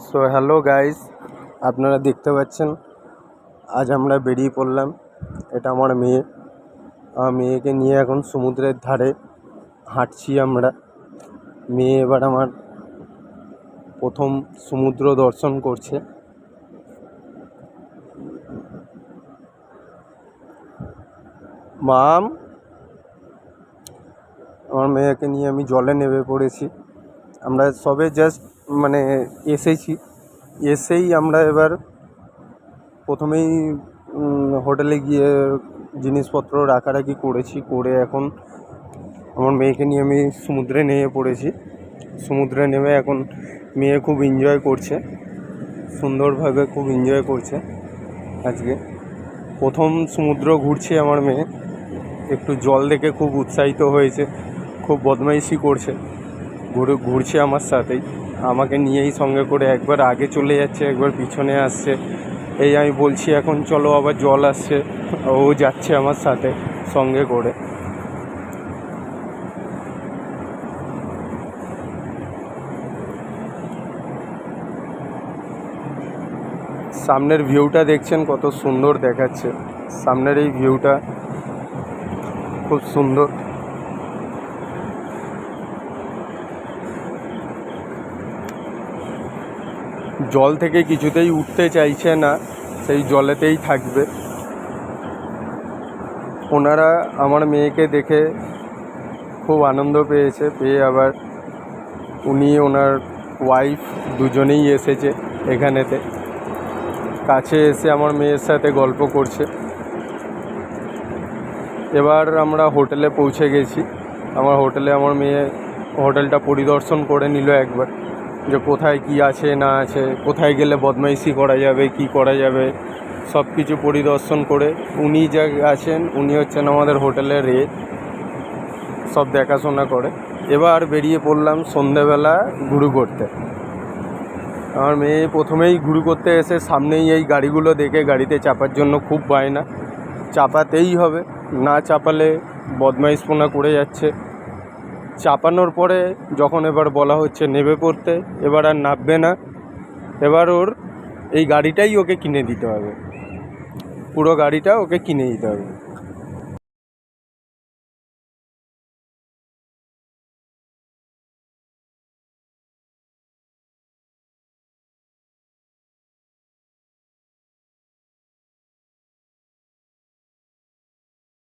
So hello guys, আপনারা দেখতে পাচ্ছেন আজ আমরা বেরিয়ে পড়লাম। এটা আমার মেয়েকে নিয়ে এখন সমুদ্রের ধারে হাঁটছি আমরা। মেয়ে এবার আমার প্রথম সমুদ্র দর্শন করছে। মাম, আমার মেয়েকে নিয়ে আমি জলে নেমে পড়েছি। আমরা সবে জাস্ট এসেই আমরা এবার প্রথমেই হোটেলে গিয়ে জিনিসপত্র রাখারাখি করে এখন আমার মেয়েকে নিয়ে আমি সমুদ্রে নেমে পড়েছি। সমুদ্রে নেমে এখন মেয়ে খুব এনজয় করছে, সুন্দরভাবে খুব এনজয় করছে। আজকে প্রথম সমুদ্র ঘুরছে আমার মেয়ে, একটু জল দেখে খুব উৎসাহিত হয়েছে, খুব বদমাইশি করছে, ঘুরছে আমার সাথেই, আমাকে নিয়েই সঙ্গে করে একবার আগে চলে যাচ্ছে, একবার পিছনে আসছে। এই আমি বলছি এখন চলো, আবার জল আসছে, ও যাচ্ছে আমার সাথে সঙ্গে করে। সামনের ভিউটা দেখছেন কত সুন্দর দেখাচ্ছে। সামনের এই ভিউটা খুব সুন্দর। জল থেকে কিছুতেই উঠতে চাইছে না, সেই জলেতেই থাকবে। ওনারা আমার মেয়েকে দেখে খুব আনন্দ পেয়ে আবার উনি ওনার ওয়াইফ দুজনেই এসেছে এখানেতে, কাছে এসে আমার মেয়ের সাথে গল্প করছে। এবার আমরা হোটেলে পৌঁছে গেছি। আমার মেয়ে হোটেলটা পরিদর্শন করে নিল একবার, যে কোথায় কি আছে না আছে, কোথায় গেলে বদমাইশি করা যাবে, কি করা যাবে, সব কিছু পরিদর্শন করে উনি যা আছেন, উনি হচ্ছেন আমাদের হোটেলের সব দেখাশোনা করে। এবার বেরিয়ে পড়লাম সন্ধেবেলা ঘুরু করতে। আমার মেয়ে প্রথমেই ঘুরু করতে এসে সামনেই এই গাড়িগুলো দেখে গাড়িতে চাপার জন্য খুব বায়না, চাপাতেই হবে, না চাপালে বদমাইশপনা করে যাচ্ছে। চাপানোর পরে যখন এবার বলা হচ্ছে নেমে পড়তে, এবার আর নামবে না। এবার ওর এই গাড়িটাই ওকে কিনে দিতে হবে, পুরো গাড়িটা ওকে কিনে দিতে হবে।